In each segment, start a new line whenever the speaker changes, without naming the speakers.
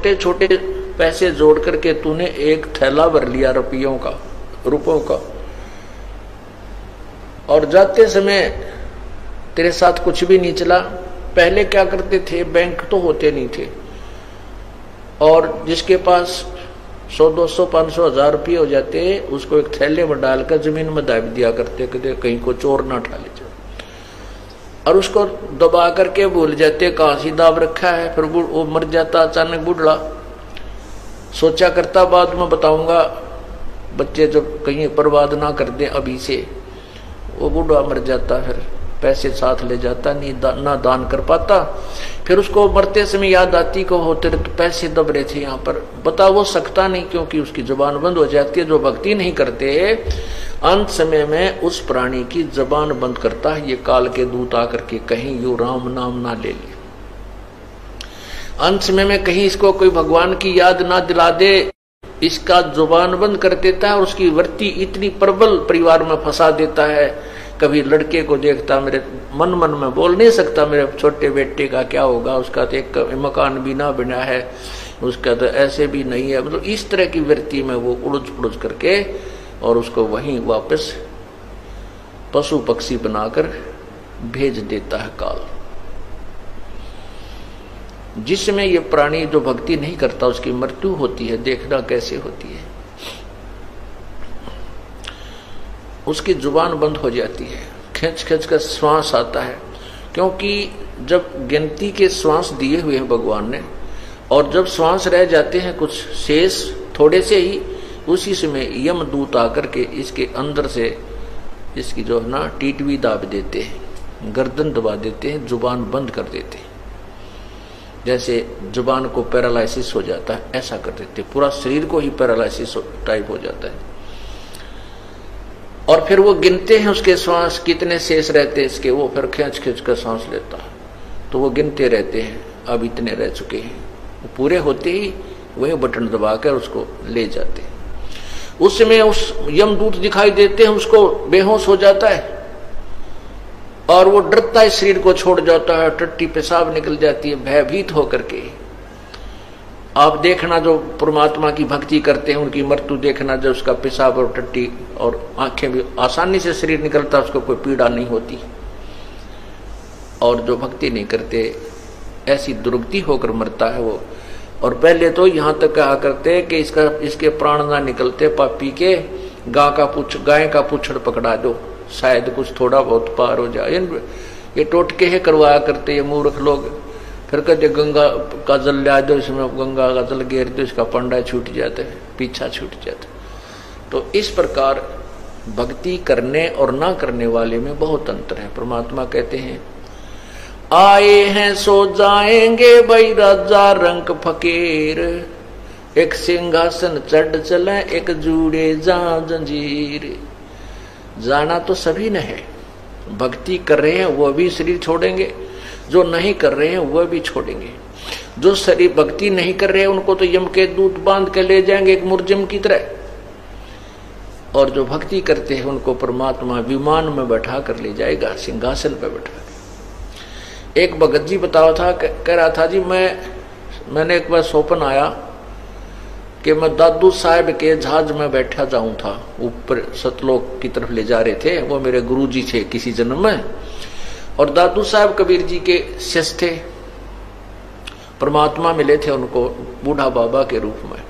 छोटे छोटे पैसे जोड़ करके तूने एक थैला भर लिया रुपयों का, और जाते समय तेरे साथ कुछ भी नहीं चला। पहले क्या करते थे, बैंक तो होते नहीं थे, और जिसके पास 100, 200, 500, 1000 रुपये हो जाते, उसको एक थैले में डालकर जमीन में दाब दिया करते, कहीं को चोर ना उठा ले जाए, और उसको दबा करके भूल जाते कहां सी दाब रखा है। फिर वो मर जाता अचानक बूढ़ा, सोचा करता बाद में बताऊंगा, बच्चे जब कहीं बर्बाद ना कर दें अभी से। वो बूढ़ा मर जाता, फिर पैसे साथ ले जाता, ना दान कर पाता। फिर उसको मरते समय याद आती को होते तो पैसे दब रहे थे यहाँ पर, बता वो सकता नहीं, क्योंकि उसकी जुबान बंद हो जाती है। जो भक्ति नहीं करते अंत समय में उस प्राणी की जबान बंद करता है। ये काल के दूत आकर के कहीं यू राम नाम ना ले ले, अंत समय में कहीं इसको कोई भगवान की याद ना दिला दे, इसका जुबान बंद कर देता है, और उसकी वृत्ति इतनी प्रबल परिवार में फंसा देता है। कभी लड़के को देखता, मेरे मन में बोल नहीं सकता मेरे छोटे बेटे का क्या होगा, उसका तो एक मकान भी ना बना है, उसका तो ऐसे भी नहीं है। मतलब इस तरह की वृत्ति में वो उड़ज करके और उसको वहीं वापस पशु पक्षी बनाकर भेज देता है काल। जिसमें ये प्राणी जो भक्ति नहीं करता उसकी मृत्यु होती है, देखना कैसे होती है। उसकी जुबान बंद हो जाती है, खींच कर श्वास आता है, क्योंकि जब गिनती के श्वास दिए हुए हैं भगवान ने, और जब श्वास रह जाते हैं कुछ शेष थोड़े से ही, उसी समय यमदूत आकर के इसके अंदर से इसकी जो है ना टीटवी दाब देते हैं, गर्दन दबा देते हैं, जुबान बंद कर देते हैं। जैसे जुबान को पैरालिसिस हो जाता है ऐसा कर देते, पूरा शरीर को ही पैरालिसिस टाइप हो जाता है। और फिर वो गिनते हैं उसके श्वास कितने शेष रहते हैं इसके, वो फिर खींच कर सांस लेता है, तो वो गिनते रहते हैं, अब इतने रह चुके हैं। वो पूरे होते ही वही बटन दबाकर उसको ले जाते हैं। उस समय उस यमदूत दिखाई देते हैं, उसको बेहोश हो जाता है और वो डरता है, शरीर को छोड़ जाता है, टट्टी पेशाब निकल जाती है भयभीत होकर के। आप देखना जो परमात्मा की भक्ति करते हैं उनकी मृत्यु देखना, जब उसका पेशाब और टट्टी और आंखें भी आसानी से शरीर निकलता, उसको कोई पीड़ा नहीं होती। और जो भक्ति नहीं करते ऐसी दुर्गति होकर मरता है वो। और पहले तो यहाँ तक कहा करते कि इसके प्राण ना निकलते पापी के, गाय का पुछड़ पकड़ा दो, शायद कुछ थोड़ा बहुत पार हो जाए। ये टोटके है करवाया करते ये मूर्ख लोग। फिर कहते गंगा का जल ला दो, इसमें गंगा का जल घेर दो, इसका पंडा छूट जाता है, पीछा छूट जाता है। तो इस प्रकार भक्ति करने और ना करने वाले में बहुत अंतर है। परमात्मा कहते हैं आए हैं सो जाएंगे भाई राजा रंग फकीर, एक सिंहासन चढ़ चले एक जूड़े जा जंजीर। जाना तो सभी ने है, भक्ति कर रहे हैं वो भी शरीर छोड़ेंगे, जो नहीं कर रहे हैं वह भी छोड़ेंगे। जो शरीर भक्ति नहीं कर रहे हैं उनको तो यम के दूत बांध के ले जाएंगे एक मुर्जिम की तरह, और जो भक्ति करते हैं उनको परमात्मा विमान में बैठा कर ले जाएगा, सिंहासन पर बैठा कर। एक भगत जी बताया था, कह रहा था जी मैंने एक बार स्वप्न आया कि मैं दादू साहब के जहाज में बैठा जाऊं था, ऊपर सतलोक की तरफ ले जा रहे थे, वो मेरे गुरु जी थे किसी जन्म में, और दादू साहब कबीर जी के शिष्य थे, परमात्मा मिले थे उनको बूढ़ा बाबा के रूप में।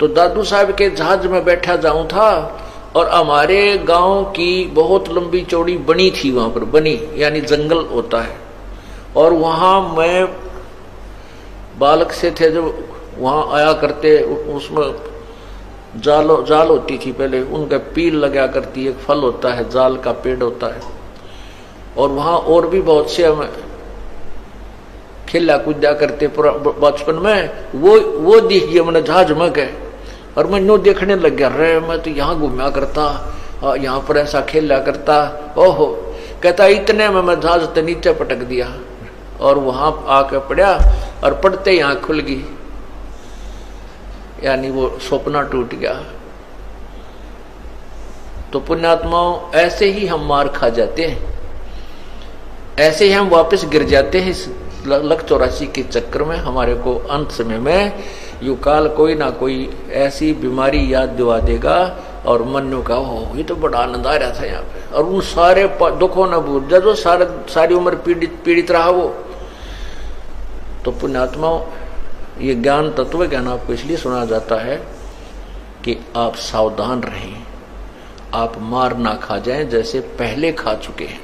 तो दादू साहब के जहाज में बैठा जाऊं था, और हमारे गांव की बहुत लंबी चौड़ी बनी थी, वहां पर बनी यानी जंगल होता है, और वहां मैं बालक से थे जब वहां आया करते, उसमें जाल होती थी पहले, उनका पील लगा करती, एक फल होता है जाल का पेड़ होता है, और वहां और भी बहुत से हम खेला कूदा करते बचपन में। वो दिख गया मैंने जहाज में गए, और मैं नो देखने लग गया, रे मैं तो यहाँ घूमा करता, यहाँ पर ऐसा खेला करता। ओहो, कहता इतने में मैं जहाज तो नीचे पटक दिया, और वहां आके पड़ा, और पड़ते ही आंख खुल गई, यानी वो सपना टूट गया। तो पुण्यात्माओं ऐसे ही हम मार खा जाते हैं, ऐसे ही हम वापस गिर जाते हैं इस लख 84 के चक्कर में हमारे को अंत समय में यू काल कोई ना कोई ऐसी बीमारी याद दिवा देगा और मन का हो ये तो बड़ा आनंद आ रहा था यहाँ पे, और उन सारे दुखों न भूल जा जो सारी उम्र पीड़ित रहा वो। तो पुण्यात्माओं, ये ज्ञान तत्व ज्ञान आपको इसलिए सुना जाता है कि आप सावधान रहें, आप मार ना खा जाएं जैसे पहले खा चुके हैं।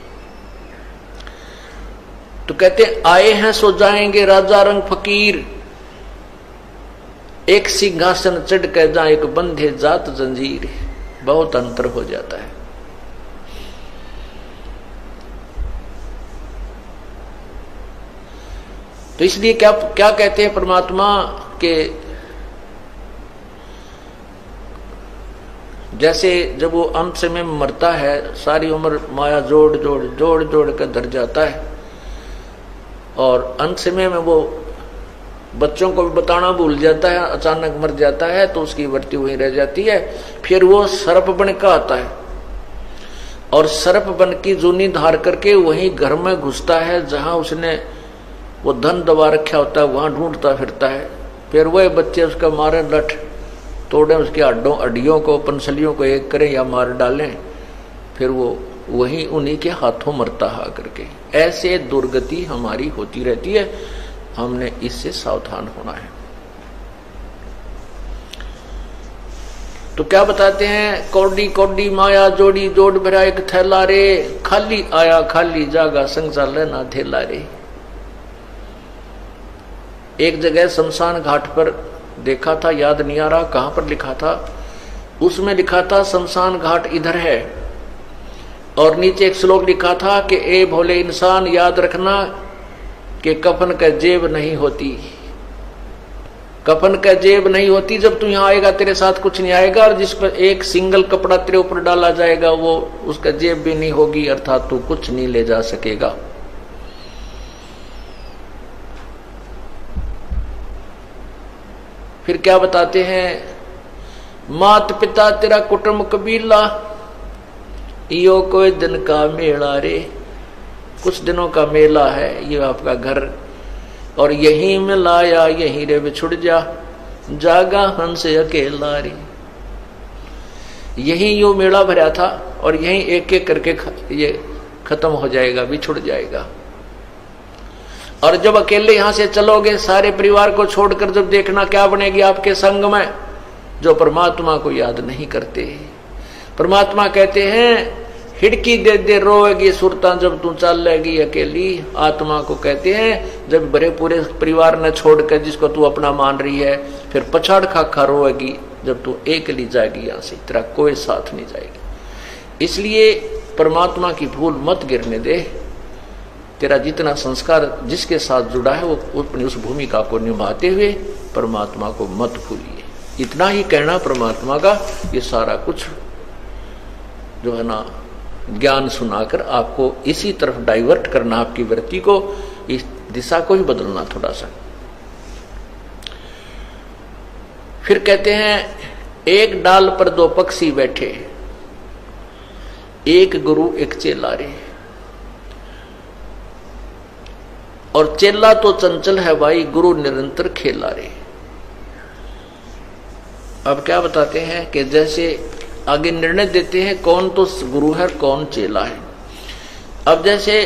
तो कहते आए हैं सो जाएंगे राजा रंग फकीर, एक सिंहासन चढ़ कर जा एक बंधे जात जंजीर। बहुत अंतर हो जाता है। तो इसलिए क्या कहते हैं परमात्मा के, जैसे जब वो अंत समय में मरता है, सारी उम्र माया जोड़ जोड़ कर धर जाता है, और अंत समय में वो बच्चों को भी बताना भूल जाता है, अचानक मर जाता है, तो उसकी मृत्यु वहीं रह जाती है। फिर वो सर्प बन का आता है, और सर्प बन की जूनी धार करके वहीं घर में घुसता है जहां उसने वो धन दबा रखा होता है, वहां ढूंढता फिरता है। फिर वह बच्चे उसका मारे, लठ तोड़े, उसके हड्डियों को, पंसलियों को एक करें या मार डालें, फिर वो वहीं उन्हीं के हाथों मरता है करके। ऐसे दुर्गति हमारी होती रहती है, हमने इससे सावधान होना है। तो क्या बताते हैं, कौडी कौडी माया जोड़ी जोड़ भरा एक थैला रे, खाली आया खाली जागा संसार लेना थैला रे। एक जगह शमशान घाट पर देखा था, याद नहीं आ रहा कहां पर लिखा था, उसमें लिखा था शमशान घाट इधर है, और नीचे एक श्लोक लिखा था कि ए भोले इंसान याद रखना कि कफन का जेब नहीं होती, कफन का जेब नहीं होती। जब तू यहां आएगा तेरे साथ कुछ नहीं आएगा, और जिस पर एक सिंगल कपड़ा तेरे ऊपर डाला जाएगा वो उसका जेब भी नहीं होगी, अर्थात तू कुछ नहीं ले जा सकेगा। फिर क्या बताते हैं, मात पिता तेरा कुटुंब कबीला, यो कोई दिन का मेला रे, कुछ दिनों का मेला है ये आपका घर, और यहीं में लाया यहीं रे बिछुड़ जा, जागा हंस अकेला रे। यहीं यो मेला भरा था, और यहीं एक एक करके ये खत्म हो जाएगा, बिछुड़ जाएगा। और जब अकेले यहां से चलोगे, सारे परिवार को छोड़कर जब देखना क्या बनेगी आपके संग में, जो परमात्मा को याद नहीं करते। परमात्मा कहते हैं हिड़की दे दे रोएगी सुरता जब तू चलेगी अकेली। आत्मा को कहते हैं जब बड़े पूरे परिवार ने छोड़कर जिसको तू अपना मान रही है, फिर पछाड़ खा रोएगी जब तू अकेली जाएगी, यहां से तेरा कोई साथ नहीं जाएगी। इसलिए परमात्मा की भूल मत गिरने दे। तेरा जितना संस्कार जिसके साथ जुड़ा है वो अपनी उस भूमिका को निभाते हुए परमात्मा को मत भूलिए। इतना ही कहना परमात्मा का, ये सारा कुछ जो है ना ज्ञान सुनाकर आपको इसी तरफ डाइवर्ट करना, आपकी वृत्ति को, इस दिशा को ही बदलना थोड़ा सा। फिर कहते हैं एक डाल पर दो पक्षी बैठे, एक गुरु एक चेला रे। और चेला तो चंचल है भाई, गुरु निरंतर खेला रे। अब क्या बताते हैं कि जैसे आगे निर्णय देते हैं कौन तो गुरु है कौन चेला है। अब जैसे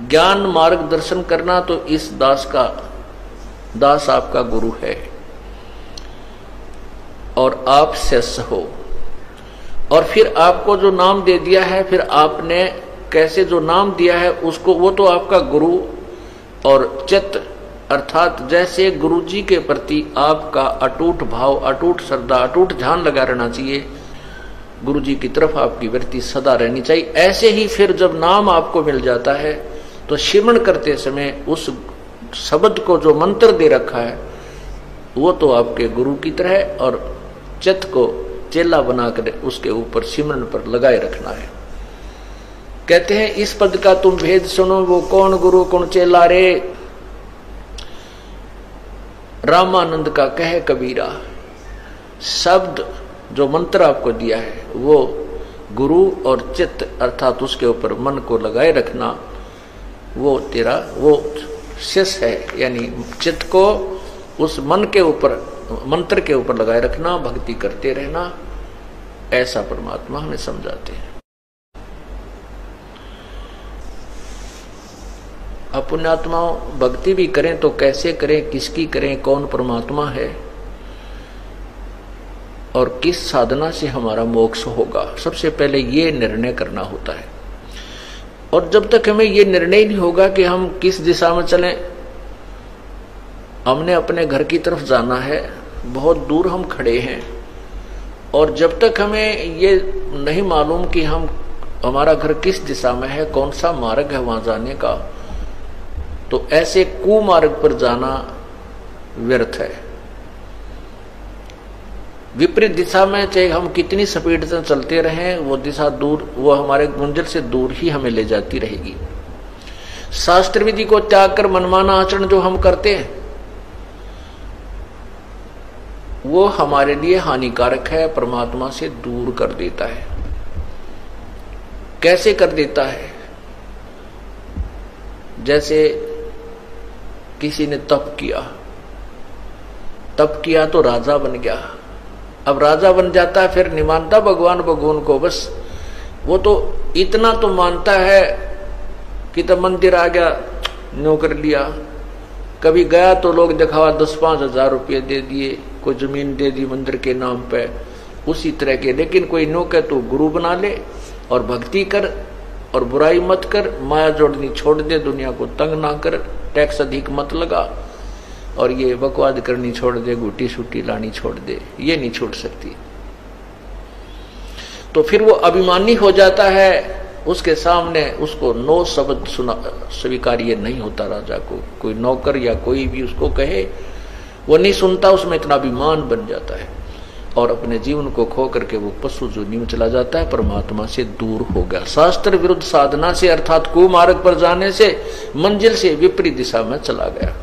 ज्ञान मार्गदर्शन करना, तो इस दास आपका गुरु है और आप शिष्य हो, और फिर आपको जो नाम दे दिया है, फिर आपने कैसे जो नाम दिया है उसको, वो तो आपका गुरु और चित्त, अर्थात जैसे गुरु जी के प्रति आपका अटूट भाव, अटूट श्रद्धा, अटूट ध्यान लगा रहना चाहिए, गुरु जी की तरफ आपकी वृत्ति सदा रहनी चाहिए। ऐसे ही फिर जब नाम आपको मिल जाता है तो सिमरण करते समय उस शब्द को जो मंत्र दे रखा है वो तो आपके गुरु की तरह, और चित्त को चेला बनाकर उसके ऊपर सिमरण पर लगाए रखना है। कहते हैं इस पद का तुम भेद सुनो, वो कौन गुरु कौन चेला रे। रामानंद का कहे कबीरा, शब्द जो मंत्र आपको दिया है वो गुरु और चित्त, अर्थात उसके ऊपर मन को लगाए रखना, वो तेरा वो शेष है, यानी चित्त को उस मन के ऊपर, मंत्र के ऊपर लगाए रखना, भक्ति करते रहना, ऐसा परमात्मा हमें समझाते हैं। अपुण्यात्माओं भक्ति भी करें तो कैसे करें, किसकी करें, कौन परमात्मा है और किस साधना से हमारा मोक्ष होगा, सबसे पहले ये निर्णय करना होता है। और जब तक हमें ये निर्णय नहीं होगा कि हम किस दिशा में चलें, हमने अपने घर की तरफ जाना है, बहुत दूर हम खड़े हैं, और जब तक हमें ये नहीं मालूम कि हमारा घर किस दिशा में है, कौन सा मार्ग है वहां जाने का, तो ऐसे कुमार्ग पर जाना व्यर्थ है। विपरीत दिशा में चाहे हम कितनी स्पीड से चलते रहें, वो दिशा दूर, वो हमारे मंजिल से दूर ही हमें ले जाती रहेगी। शास्त्र विधि को त्याग कर मनमाना आचरण जो हम करते हैं, वो हमारे लिए हानिकारक है, परमात्मा से दूर कर देता है। कैसे कर देता है? जैसे किसी ने तप किया तो राजा बन गया। अब राजा बन जाता है, फिर नहीं मानता भगवान को, बस वो तो इतना तो मानता है कि तब मंदिर आ गया, न्यू कर लिया। कभी गया तो लोग दिखावा 10-5 हजार रुपये दे दिए, कोई जमीन दे दी मंदिर के नाम पे, उसी तरह के। लेकिन कोई नो कहे तो गुरु बना ले और भक्ति कर और बुराई मत कर, माया जोड़नी छोड़ दे, दुनिया को तंग ना कर, टैक्स अधिक मत लगा और ये बकवाद करनी छोड़ दे, गुटी सूटी लानी छोड़ दे, ये नहीं छूट सकती। तो फिर वो अभिमानी हो जाता है, उसके सामने उसको नो शब्द स्वीकार्य नहीं होता। राजा को कोई नौकर या कोई भी उसको कहे, वो नहीं सुनता, उसमें इतना अभिमान बन जाता है और अपने जीवन को खो करके वो पशु जोनी में चला जाता है, परमात्मा से दूर हो गया। शास्त्र विरुद्ध साधना से, अर्थात कुमार्ग पर जाने से, मंजिल से विपरीत दिशा में चला गया।